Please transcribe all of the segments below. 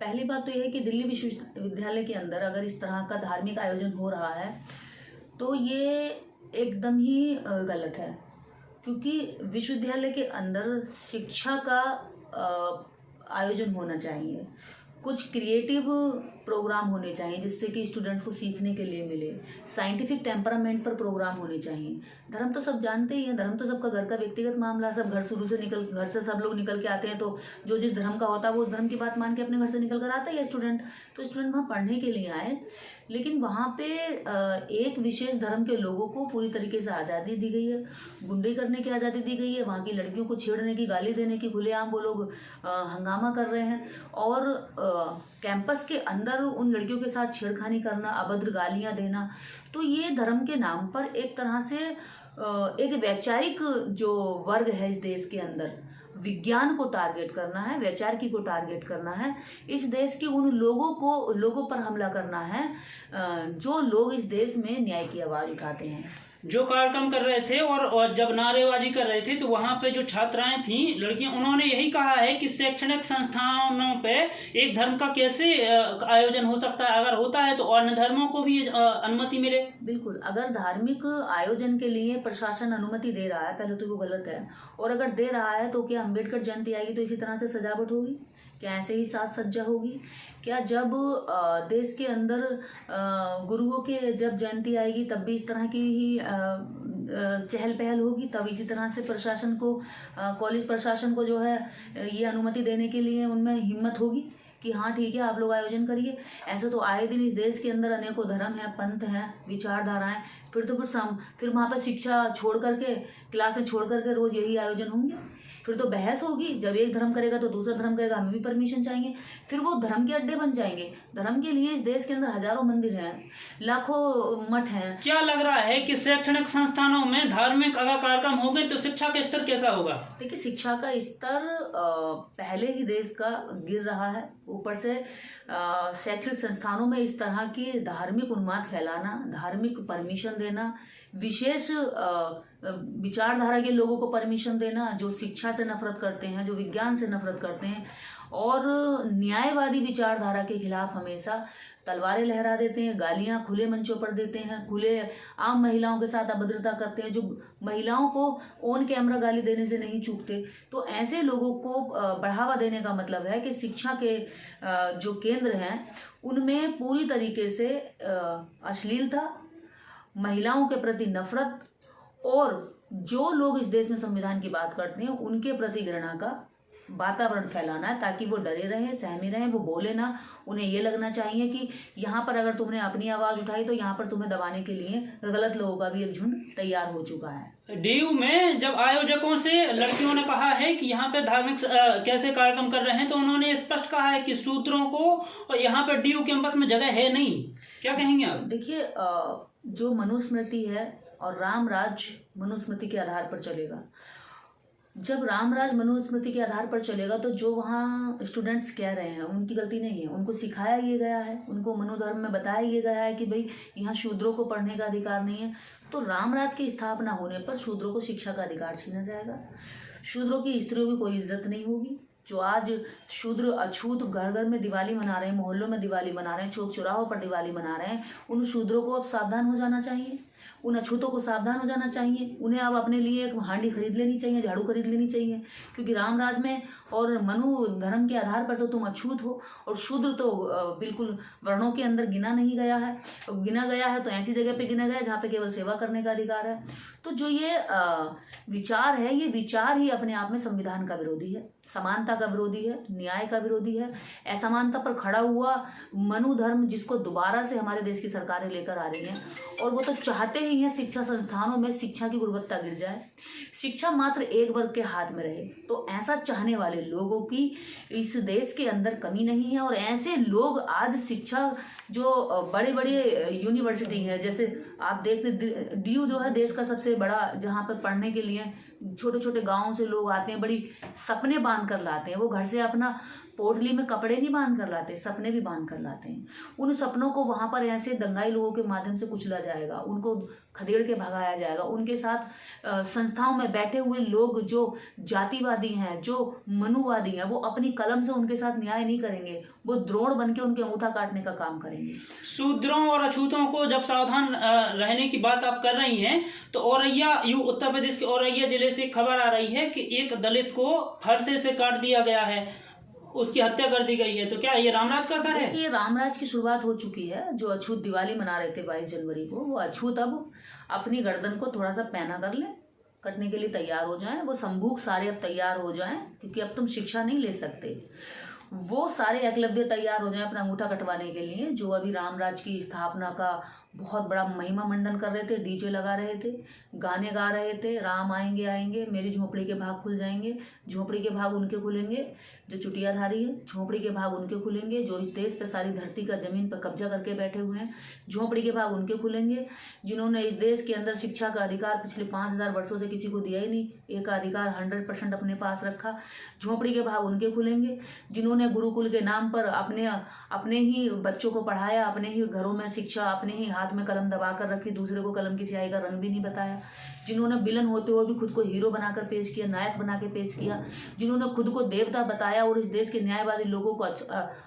पहली बात तो यह है कि दिल्ली विश्वविद्यालय के अंदर अगर इस तरह का धार्मिक आयोजन हो रहा है तो ये एकदम ही गलत है, क्योंकि विश्वविद्यालय के अंदर शिक्षा का आयोजन होना चाहिए। कुछ क्रिएटिव प्रोग्राम होने चाहिए जिससे कि स्टूडेंट्स को सीखने के लिए मिले। साइंटिफिक टेम्परामेंट पर प्रोग्राम होने चाहिए। धर्म तो सब जानते ही हैं, धर्म तो सबका घर का व्यक्तिगत मामला, सब घर से सब लोग निकल के आते हैं, तो जो जिस धर्म का होता है वो उस धर्म की बात मान के अपने घर से निकल कर आता है स्टूडेंट। तो स्टूडेंट वहाँ पढ़ने के लिए आए, लेकिन वहाँ पे एक विशेष धर्म के लोगों को पूरी तरीके से आज़ादी दी गई है, गुंडे करने की आज़ादी दी गई है, वहाँ की लड़कियों को छेड़ने की, गाली देने की खुलेआम वो लोग हंगामा कर रहे हैं, और कैंपस के अंदर उन लड़कियों के साथ छेड़खानी करना, अभद्र गालियाँ देना। तो ये धर्म के नाम पर एक तरह से एक वैचारिक जो वर्ग है इस देश के अंदर, विज्ञान को टारगेट करना है, वैचारिकी को टारगेट करना है, इस देश के उन लोगों पर हमला करना है जो लोग इस देश में न्याय की आवाज़ उठाते हैं। जो कार्यक्रम कर रहे थे और जब नारेबाजी कर रहे थे तो वहाँ पे जो छात्राएं थी, लड़कियां, उन्होंने यही कहा है कि शैक्षणिक संस्थानों पे एक धर्म का कैसे आयोजन हो सकता है, अगर होता है तो अन्य धर्मों को भी अनुमति मिले। बिल्कुल, अगर धार्मिक आयोजन के लिए प्रशासन अनुमति दे रहा है, पहले तो वो गलत है, और अगर दे रहा है तो क्या अम्बेडकर जयंती आएगी तो इसी तरह से सजावट होगी? क्या ऐसे ही साज सज्जा होगी? क्या जब देश के अंदर गुरुओं के जब जयंती आएगी तब भी इस तरह की ही चहल पहल होगी? तब इसी तरह से प्रशासन को, कॉलेज प्रशासन को जो है ये अनुमति देने के लिए उनमें हिम्मत होगी कि हाँ ठीक है आप लोग आयोजन करिए? ऐसे तो आए दिन इस देश के अंदर अनेकों धर्म हैं, पंथ हैं, विचारधाराएं, फिर वहाँ पर शिक्षा छोड़ करके, क्लासें छोड़ करके रोज यही आयोजन होंगे? फिर तो बहस होगी, जब एक धर्म करेगा तो दूसरा धर्म कहेगा हमें भी परमिशन चाहिए, फिर वो धर्म के अड्डे बन जाएंगे। धर्म के लिए इस देश के अंदर हजारों मंदिर हैं, लाखों मठ हैं। क्या लग रहा है कि शैक्षणिक संस्थानों में धार्मिक अगर कार्यक्रम होंगे तो शिक्षा का स्तर कैसा होगा? देखिए, शिक्षा का स्तर पहले ही देश का गिर रहा है, ऊपर से शैक्षणिक संस्थानों में इस तरह की धार्मिक उन्माद फैलाना, धार्मिक परमिशन देना, विशेष विचारधारा के लोगों को परमिशन देना जो शिक्षा से नफरत करते हैं, जो विज्ञान से नफरत करते हैं, और न्यायवादी विचारधारा के खिलाफ हमेशा तलवारें लहरा देते हैं, गालियां खुले मंचों पर देते हैं, खुले आम महिलाओं के साथ अभद्रता करते हैं, जो महिलाओं को ऑन कैमरा गाली देने से नहीं चूकते। तो ऐसे लोगों को बढ़ावा देने का मतलब है कि शिक्षा के जो केंद्र हैं उनमें पूरी तरीके से अश्लीलता, महिलाओं के प्रति नफरत, और जो लोग इस देश में संविधान की बात करते हैं उनके प्रति घृणा का वातावरण फैलाना है, ताकि वो डरे रहें, सहमे रहें, वो बोले ना। उन्हें ये लगना चाहिए कि यहाँ पर अगर तुमने अपनी आवाज़ उठाई तो यहाँ पर तुम्हें दबाने के लिए गलत लोगों का भी एक झुंड तैयार हो चुका है। डीयू में जब आयोजकों से लड़कियों ने कहा है कि यहाँ पे धार्मिक कैसे कार्यक्रम कर रहे हैं, तो उन्होंने स्पष्ट कहा है कि शूद्रों को और यहाँ पे डीयू कैंपस में जगह है नहीं। क्या कहेंगे आप? देखिए, जो मनुस्मृति है और राम राज मनुस्मृति के आधार पर चलेगा। जब रामराज मनुस्मृति के आधार पर चलेगा तो जो वहाँ स्टूडेंट्स कह रहे हैं उनकी गलती नहीं है, उनको सिखाया ये गया है, उनको मनोधर्म में बताया ये गया है कि भाई यहाँ शूद्रों को पढ़ने का अधिकार नहीं है। तो रामराज की स्थापना होने पर शूद्रों को शिक्षा का अधिकार छीना जाएगा, शूद्रों की स्त्रियों की कोई इज्जत नहीं होगी। जो आज शूद्र अछूत घर घर में दिवाली मना रहे हैं, मोहल्लों में दिवाली मना रहे हैं, चौक चौराहों पर दिवाली मना रहे हैं, उन शूद्रों को अब सावधान हो जाना चाहिए, उन अछूतों को सावधान हो जाना चाहिए। उन्हें अब अपने लिए एक हांडी खरीद लेनी चाहिए, झाड़ू खरीद लेनी चाहिए, क्योंकि रामराज में और मनु धर्म के आधार पर तो तुम अछूत हो, और शूद्र तो बिल्कुल वर्णों के अंदर गिना नहीं गया है। गिना गया है तो ऐसी जगह पे गिना गया है जहाँ पे केवल सेवा करने का अधिकार है। तो जो ये विचार है, ये विचार ही अपने आप में संविधान का विरोधी है, समानता का विरोधी है, न्याय का विरोधी है। असमानता पर खड़ा हुआ मनु धर्म जिसको दोबारा से हमारे देश की सरकारें लेकर आ रही हैं, और वो तो चाहते ही हैं शिक्षा संस्थानों में शिक्षा की गुणवत्ता गिर जाए, शिक्षा मात्र एक वर्ग के हाथ में रहे। तो ऐसा चाहने वाले लोगों की इस देश के अंदर कमी नहीं है, और ऐसे लोग आज शिक्षा जो बड़े बड़े यूनिवर्सिटी हैं, जैसे आप देखते डीयू जो है देश का सबसे बड़ा, जहाँ पर पढ़ने के लिए छोटे छोटे गांवों से लोग आते हैं, बड़ी सपने बांध कर लाते हैं। वो घर से अपना पोटली में कपड़े नहीं बांध कर लाते, सपने भी बांध कर लाते हैं। उन सपनों को वहां पर ऐसे दंगाई लोगों के माध्यम से कुचला जाएगा, उनको खदेड़ के भगाया जाएगा। उनके साथ संस्थाओं में बैठे हुए लोग जो जातिवादी हैं, जो मनुवादी हैं, वो अपनी कलम से उनके साथ न्याय नहीं करेंगे, वो द्रोण बन के उनके अंगूठा काटने का काम करेंगे। शूद्रों और अछूतों को जब सावधान रहने की बात आप कर रही हैं, तो औरैया उत्तर प्रदेश के औरैया जिले से खबर आ रही है कि एक दलित को फरसे से काट दिया गया है, उसकी हत्या कर दी गई है। तो क्या ये रामराज का असर है? देखिए, रामराज की शुरुआत हो चुकी है। जो अछूत दिवाली मना रहे थे 22 जनवरी को, वो अछूत अब अपनी गर्दन को थोड़ा सा पैना कर ले, कटने के लिए तैयार हो जाएं। वो संभूक सारे अब तैयार हो जाएं, क्योंकि अब तुम शिक्षा नहीं ले सकते। वो सारे एकलव्य तैयार हो जाएं अपना अंगूठा कटवाने के लिए, जो अभी रामराज की स्थापना का बहुत बड़ा महिमा मंडन कर रहे थे, डीजे लगा रहे थे, गाने गा रहे थे, राम आएंगे आएंगे, मेरी झोपड़ी के भाग खुल जाएंगे। झोपड़ी के भाग उनके खुलेंगे जो चुटियाधारी है, झोपड़ी के भाग उनके खुलेंगे जो इस देश पे सारी धरती का जमीन पर कब्जा करके बैठे हुए हैं। झोपड़ी के भाग उनके खुलेंगे जिन्होंने इस देश के अंदर शिक्षा का अधिकार पिछले 5000 वर्षों से किसी को दिया ही नहीं, एक अधिकार 100% अपने पास रखा। झोपड़ी के भाग उनके खुलेंगे जिन्होंने गुरुकुल के नाम पर अपने ही बच्चों को पढ़ाया, अपने ही घरों में शिक्षा, अपने ही हाथ में कलम दबा कर रखी, दूसरे को कलम की स्याही का रंग भी नहीं बताया। जिन्होंने विलन होते हुए भी खुद को हीरो बनाकर पेश किया, नायक बना के पेश किया। जिन्होंने खुद को देवता बताया और इस देश के न्यायवादी लोगों को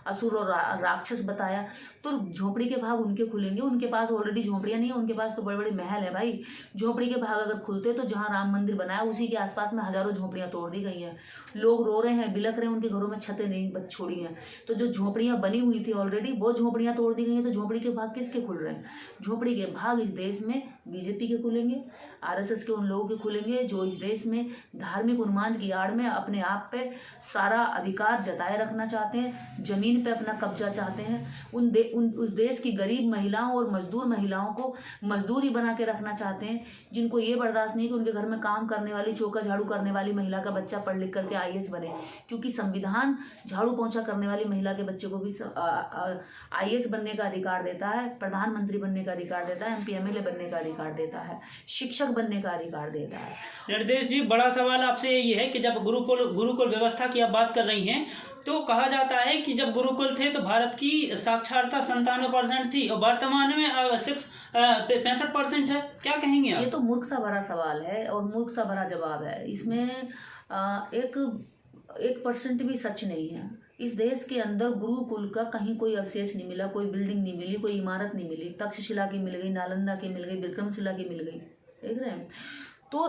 असुर और राक्षस बताया। तो झोपड़ी के भाग उनके खुलेंगे। उनके पास ऑलरेडी झोपड़ियां नहीं है, उनके पास तो बड़े बड़े महल है भाई। झोपड़ी के भाग अगर खुलते तो जहाँ राम मंदिर बनाया उसी के आसपास में हजारों झोपड़ियां तोड़ दी गई हैं। लोग रो रहे हैं, बिलक रहे हैं, उनके घरों में छतें नहीं बच छोड़ी हैं। तो जो झोपड़ियां बनी हुई थी ऑलरेडी, वो झोपड़ियां तोड़ दी गई हैं। तो झोपड़ी के भाग किसके खुल रहे हैं? झोपड़ी के भाग इस देश में बीजेपी के खुलेंगे, आरएसएस के उन लोगों के खुलेंगे जो इस देश में धार्मिक उन्माद की आड़ में अपने आप पे सारा अधिकार जताए रखना चाहते हैं, जमीन पे अपना कब्जा चाहते हैं। उस देश की गरीब महिलाओं और मजदूर महिलाओं को मजदूरी बना के रखना चाहते हैं, जिनको ये बर्दाश्त नहीं कि उनके घर में काम करने वाली, चौका झाड़ू करने वाली महिला का बच्चा पढ़ लिख करके आईएएस बने। क्योंकि संविधान झाड़ू पोंछा करने वाली महिला के बच्चे को भी आईएएस बनने का अधिकार देता है, प्रधानमंत्री बनने का अधिकार देता है, एमपी एमएलए बनने का अधिकार देता है, शिक्षक बनने का अधिकार देता है। निर्देश जी, बड़ा सवाल आपसे ये है कि जब गुरुकुल व्यवस्था की आप बात कर रही हैं, तो कहा जाता है कि जब गुरुकुल थे तो भारत की साक्षरता 97% थी और वर्तमान में 65% है। क्या कहेंगे आप? ये तो मूर्खता भरा सवाल है और मूर्खता भरा जवाब है। इसमें 1% भी सच नहीं है। इस देश के अंदर गुरुकुल का कहीं कोई अवशेष नहीं मिला, कोई बिल्डिंग नहीं मिली, कोई इमारत नहीं मिली। तक्षशिला की मिल गई, नालंदा की मिल गई, विक्रमशिला की मिल गई, देख रहे हैं। तो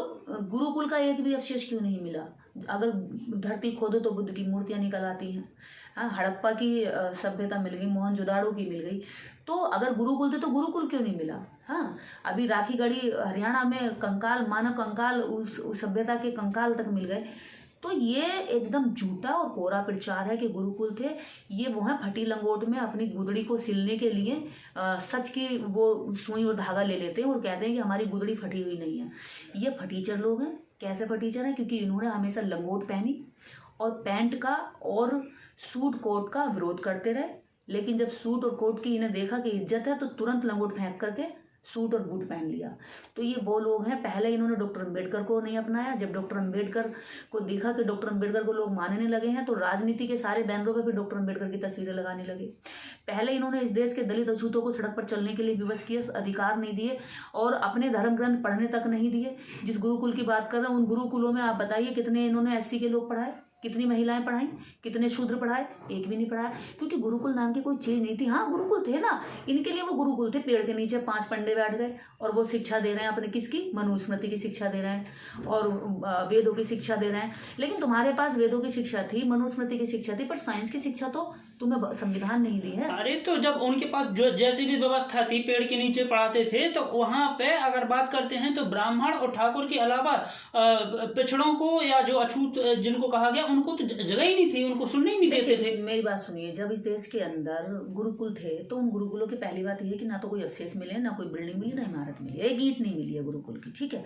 गुरुकुल का एक भी अवशेष क्यों नहीं मिला? अगर धरती खोदो तो बुद्ध की मूर्तियां निकल आती हैं। हड़प्पा की सभ्यता मिल गई, मोहनजोदाड़ो की मिल गई। तो अगर गुरुकुल थे तो गुरुकुल क्यों नहीं मिला? हाँ, अभी राखीगढ़ी हरियाणा में कंकाल, मानव कंकाल, उस सभ्यता के कंकाल तक मिल गए। तो ये एकदम झूठा और कोरा प्रचार है कि गुरुकुल थे। ये वो है फटी लंगोट में अपनी गुदड़ी को सिलने के लिए सच की वो सुई और धागा ले लेते हैं और कहते हैं कि हमारी गुदड़ी फटी हुई नहीं है। ये फटीचर लोग हैं। कैसे फटीचर हैं? क्योंकि इन्होंने हमेशा लंगोट पहनी और पैंट का और सूट कोट का विरोध करते रहे। लेकिन जब सूट और कोट की इन्हें देखा कि इज्जत है तो तुरंत लंगोट फेंक करके सूट और बूट पहन लिया। तो ये वो लोग हैं। पहले इन्होंने डॉक्टर अम्बेडकर को नहीं अपनाया। जब डॉक्टर अम्बेडकर को देखा कि डॉक्टर अम्बेडकर को लोग मानने लगे हैं तो राजनीति के सारे बैनरों पे भी डॉक्टर अम्बेडकर की तस्वीरें लगाने लगे। पहले इन्होंने इस देश के दलित अछूतों को सड़क पर चलने के लिए विवश किए, अधिकार नहीं दिए और अपने धर्म ग्रंथ पढ़ने तक नहीं दिए। जिस गुरुकुल की बात कर रहे हैं उन गुरुकुलों में आप बताइए कितने इन्होंने एससी के लोग पढ़ाए, कितनी महिलाएं पढ़ाई, कितने शूद्र पढ़ाए? एक भी नहीं पढ़ाया, क्योंकि गुरुकुल नाम की कोई चीज नहीं थी। हाँ, गुरुकुल थे ना, इनके लिए वो गुरुकुल थे। पेड़ के नीचे 5 पंडे बैठ गए और वो शिक्षा दे रहे हैं अपने, किसकी? मनुस्मृति की शिक्षा दे रहे हैं और वेदों की शिक्षा दे रहे हैं। लेकिन तुम्हारे पास वेदों की शिक्षा थी, मनुस्मृति की शिक्षा थी, पर साइंस की शिक्षा तो तुम्हें संविधान नहीं दी है। अरे तो जब उनके पास जो जैसी भी व्यवस्था थी, पेड़ के नीचे पढ़ाते थे, तो वहां पे अगर बात करते हैं तो ब्राह्मण और ठाकुर के अलावा पिछड़ों को या जो अछूत जिनको कहा गया उनको तो जगह ही नहीं थी, उनको सुनने ही नहीं देते थे। मेरी बात सुनिए, जब इस देश के अंदर गुरुकुल थे तो उन गुरुकुलों की पहली बात यह है कि ना तो कोई अवशेष मिले, ना कोई बिल्डिंग मिली, ना इमारत मिली, एक ईंट नहीं मिली है गुरुकुल की, ठीक है।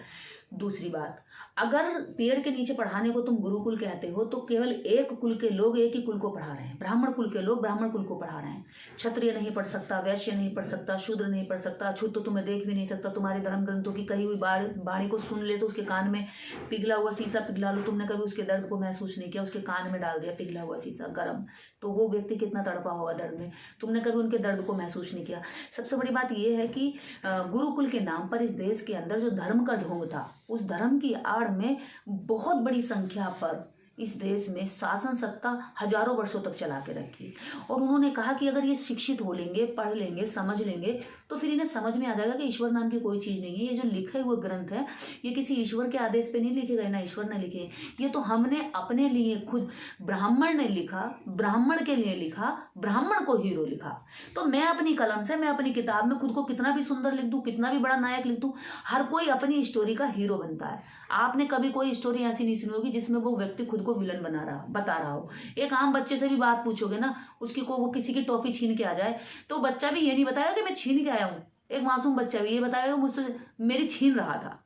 दूसरी बात, अगर पेड़ के नीचे पढ़ाने को तुम गुरुकुल कहते हो तो केवल एक कुल के लोग एक ही कुल को पढ़ा रहे हैं। ब्राह्मण कुल के लोग ब्राह्मण कुल को पढ़ा रहे हैं। क्षत्रिय नहीं पढ़ सकता, वैश्य नहीं पढ़ सकता, शूद्र नहीं पढ़ सकता, अछूत तो तुम्हें देख भी नहीं सकता। तुम्हारे धर्म ग्रंथों की कही हुई वाणी को सुन ले तो उसके कान में पिघला हुआ शीशा पिघला लो। तुमने कभी उसके दर्द को महसूस नहीं किया, उसके कान में डाल दिया पिघला हुआ शीशा गरम, तो वो व्यक्ति कितना तड़पा होगा दर्द में, तुमने कभी उनके दर्द को महसूस नहीं किया। सबसे बड़ी बात यह है कि गुरुकुल के नाम पर इस देश के अंदर जो धर्म का ढोंग था, उस धर्म की आड़ में बहुत बड़ी संख्या पर इस देश में शासन सत्ता हजारों वर्षों तक चला के रखी। और उन्होंने कहा कि अगर ये शिक्षित हो लेंगे, पढ़ लेंगे, समझ लेंगे, तो फिर इन्हें समझ में आ जाएगा कि ईश्वर नाम की कोई चीज़ नहीं है। ये जो लिखे हुए ग्रंथ है, ये किसी ईश्वर के आदेश पे नहीं लिखे गए, ना ईश्वर ने लिखे, ये तो हमने अपने लिए खुद, ब्राह्मण ने लिखा, ब्राह्मण के लिए लिखा, ब्राह्मण को हीरो लिखा। तो मैं अपनी कलम से, मैं अपनी किताब में खुद को कितना भी सुंदर लिख दूं, कितना भी बड़ा नायक लिख दूं, हर कोई अपनी स्टोरी का हीरो बनता है। आपने कभी कोई स्टोरी ऐसी नहीं सुनी होगी जिसमें वो व्यक्ति खुद को विलन बता रहा हो। एक आम बच्चे से भी बात पूछोगे ना, उसकी को वो किसी की टॉफी छीन के आ जाए, तो बच्चा भी ये नहीं बताएगा कि मैं छीन के आया हूँ। एक मासूम बच्चा भी ये बताएगा मुझसे मेरी छीन रहा था।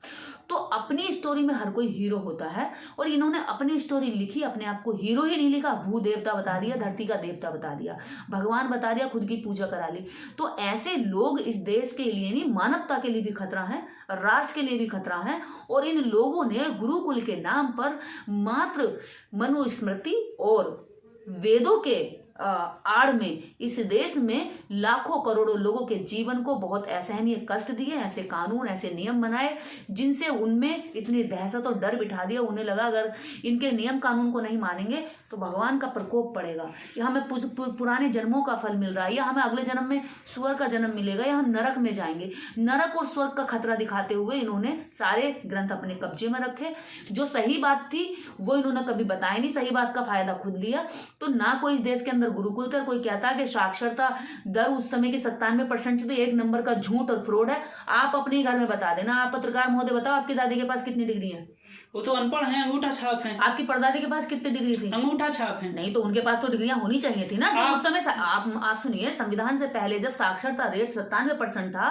तो अपनी स्टोरी में हर कोई हीरो होता है, और इन्होंने अपनी स्टोरी लिखी, अपने आप को हीरो ही नहीं लिखा, भू देवता बता दिया, धरती का देवता बता दिया, भगवान बता दिया, खुद की पूजा करा ली। तो ऐसे लोग इस देश के लिए नहीं, मानवता के लिए भी खतरा है, राष्ट्र के लिए भी खतरा है। और इन लोगों ने गुरुकुल के नाम पर मात्र मनुस्मृति और वेदों के आड़ में इस देश में लाखों करोड़ों लोगों के जीवन को बहुत असहनीय कष्ट दिए, ऐसे कानून, ऐसे नियम बनाए जिनसे उनमें इतनी दहशत और डर बिठा दिया। उन्हें लगा अगर इनके नियम कानून को नहीं मानेंगे तो भगवान का प्रकोप पड़ेगा, या हमें पुराने जन्मों का फल मिल रहा है, या हमें अगले जन्म में स्वर्ग का जन्म मिलेगा, या हम नरक में जाएंगे। नरक और स्वर्ग का खतरा दिखाते हुए इन्होंने सारे ग्रंथ अपने कब्जे में रखे। जो सही बात थी वो इन्होंने कभी बताया नहीं, सही बात का फायदा खुद लिया। तो ना कोई इस देश के अंदर गुरुकुल था, कोई कहता है कि साक्षरता दर उस समय की 97% थी, तो एक नंबर का झूठ और फ्रॉड है। आप अपने घर में बता देना। आप पत्रकार महोदय बताओ, आपकी दादी के पास कितनी डिग्री है? वो तो अनपढ़ है, अंगूठा छाप है। आपकी परदादी के पास कितनी डिग्री थी? अंगूठा छाप है। नहीं, तो उनके पास तो डिग्रियां होनी चाहिए थी ना। जब उस समय आप सुनिए, संविधान से पहले जब साक्षरता रेट 97% था,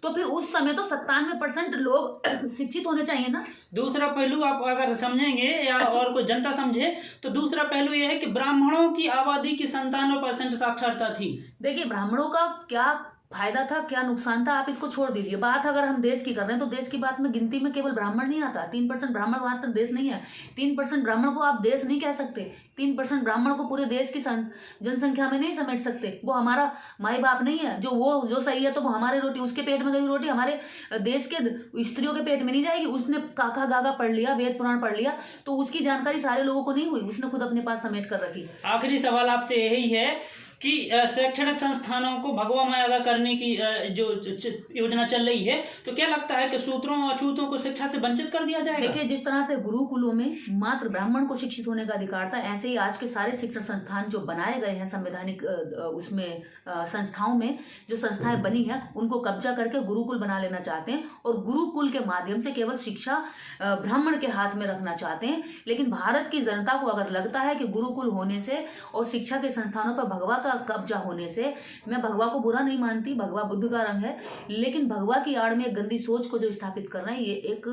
तो फिर उस समय तो 97% लोग शिक्षित होने चाहिए ना। दूसरा पहलू आप अगर समझेंगे या और कोई जनता समझे, तो दूसरा पहलू यह है कि ब्राह्मणों की आबादी की 97% साक्षरता थी। देखिए, ब्राह्मणों का क्या फायदा था, क्या नुकसान था, आप इसको छोड़ दीजिए। बात अगर हम देश की कर रहे हैं, तो देश की बात में गिनती में केवल ब्राह्मण नहीं आता। 3% ब्राह्मण वहां तक देश नहीं है। 3% ब्राह्मण को आप देश नहीं कह सकते। 3% ब्राह्मण को पूरे देश की जनसंख्या में नहीं समेट सकते। वो हमारा माई बाप नहीं है। जो सही है तो वो हमारे रोटी, उसके पेट में गई रोटी हमारे देश के स्त्रियों के पेट में नहीं जाएगी। उसने काका गागा पढ़ लिया, वेद पुराण पढ़ लिया, तो उसकी जानकारी सारे लोगों को नहीं हुई, उसने खुद अपने पास समेट कर रखी। आखिरी सवाल आपसे यही है कि शैक्षणिक संस्थानों को भगवा मायागा करने की जो योजना चल रही है, तो क्या लगता है कि सूत्रों और अछूतों को शिक्षा से वंचित कर दिया जाएगा? देखिए, जिस तरह से गुरुकुलों में मात्र ब्राह्मण को शिक्षित होने का अधिकार था, ऐसे ही आज के सारे शिक्षण संस्थान जो बनाए गए हैं संवैधानिक उसमें संस्थाओं में, जो संस्थाएं बनी हैं, उनको कब्जा करके गुरुकुल बना लेना चाहते हैं, और गुरुकुल के माध्यम से केवल शिक्षा ब्राह्मण के हाथ में रखना चाहते हैं। लेकिन भारत की जनता को अगर लगता है कि गुरुकुल होने से और शिक्षा के संस्थानों पर भगवा का कब्जा होने से, मैं भगवा को बुरा नहीं मानती, भगवा बुद्ध का रंग है, लेकिन भगवा की आड़ में एक गंदी सोच को जो स्थापित कर रहे हैं, ये एक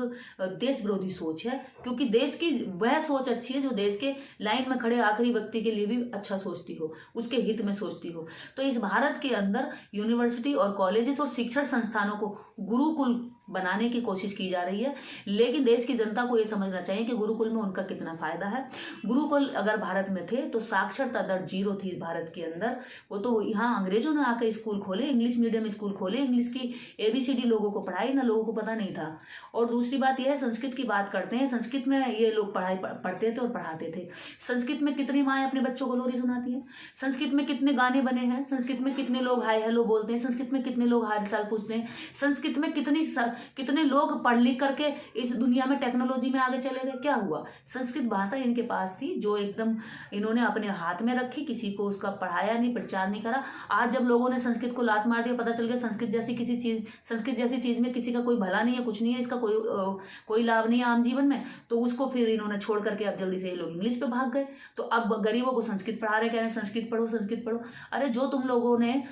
देश विरोधी सोच है। क्योंकि देश की वह सोच अच्छी है जो देश के लाइन में खड़े आखिरी व्यक्ति के लिए भी अच्छा सोचती हो, उसके हित में सोचती हो। तो इस भारत के अंदर यूनिवर्सिटी और कॉलेजेस और शिक्षण संस्थानों को गुरुकुल बनाने की कोशिश की जा रही है, लेकिन देश की जनता को यह समझना चाहिए कि गुरुकुल में उनका कितना फायदा है। गुरुकुल अगर भारत में थे तो साक्षरता दर 0 थी भारत के अंदर। वो तो यहाँ अंग्रेजों ने आकर स्कूल खोले, इंग्लिश मीडियम स्कूल खोले, इंग्लिश की ABCD लोगों को पढ़ाई ना, लोगों को पता नहीं था। और दूसरी बात यह है, संस्कृत की बात करते हैं, संस्कृत में ये लोग पढ़ते थे और पढ़ाते थे। संस्कृत में कितनी माएँ अपने बच्चों को लोरी सुनाती हैं, संस्कृत में कितने गाने बने हैं, संस्कृत में कितने लोग हाय हेलो बोलते हैं, संस्कृत में कितने लोग हाल चाल पूछते हैं, संस्कृत में कितने लोग पढ़ लिख करके इस दुनिया में टेक्नोलॉजी में आगे चले गए। क्या हुआ? संस्कृत भाषा इनके पास थी जो एकदम इन्होंने अपने हाथ में रखी, किसी को उसका पढ़ाया नहीं, प्रचार नहीं करा। आज जब लोगों ने संस्कृत को लात मार दिया, पता चल गया संस्कृत जैसी चीज में किसी का कोई भला नहीं है, कुछ नहीं है, इसका कोई लाभ नहीं है आम जीवन में, तो उसको फिर इन्होंने छोड़ करके अब जल्दी से ये लोग इंग्लिश पे भाग गए। तो अब गरीबों को संस्कृत पढ़ा रहे, कह रहे हैं संस्कृत पढ़ो, संस्कृत पढ़ो। अरे जो तुम लोगों ने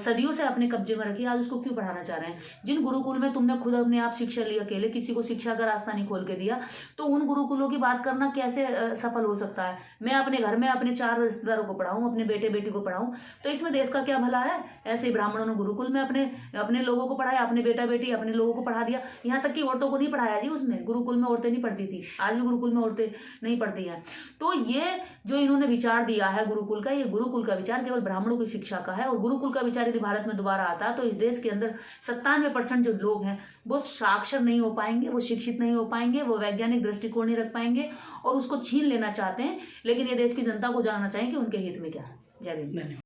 सदियों से अपने कब्जे में रखी, आज उसको क्यों पढ़ाना चाह रहे हैं? जिन गुरुकुल में तुमने खुद खुद अपने आप शिक्षा ली अकेले, किसी को शिक्षा का रास्ता नहीं खोल के दिया, तो उन गुरुकुलों की बात करना कैसे सफल हो सकता है। मैं अपने घर में अपने 4 रिश्तेदारों को पढ़ाऊं, अपने बेटे बेटी को पढ़ाऊं, तो इसमें देश का क्या भला है। ऐसे ही ब्राह्मणों ने गुरुकुल में अपने अपने लोगों को पढ़ाया, अपने बेटा बेटी अपने लोगों को पढ़ा दिया। यहाँ तक कि औरतों को नहीं पढ़ाया जी, उसमें गुरुकुल में औरतें नहीं पढ़ती थी, आज भी गुरुकुल में औरतें नहीं पढ़ती हैं। तो ये जो इन्होंने विचार दिया है गुरुकुल का, ये गुरुकुल का विचार केवल ब्राह्मणों की शिक्षा का है। और गुरुकुल का विचार यदि भारत में दोबारा आता तो इस देश के अंदर 97% जो लोग हैं वो साक्षर नहीं हो पाएंगे, वो शिक्षित नहीं हो पाएंगे, वो वैज्ञानिक दृष्टिकोण नहीं रख पाएंगे और उसको छीन लेना चाहते हैं। लेकिन ये देश की जनता को जानना चाहिए कि उनके हित में क्या है। जय हिंद। धन्यवाद।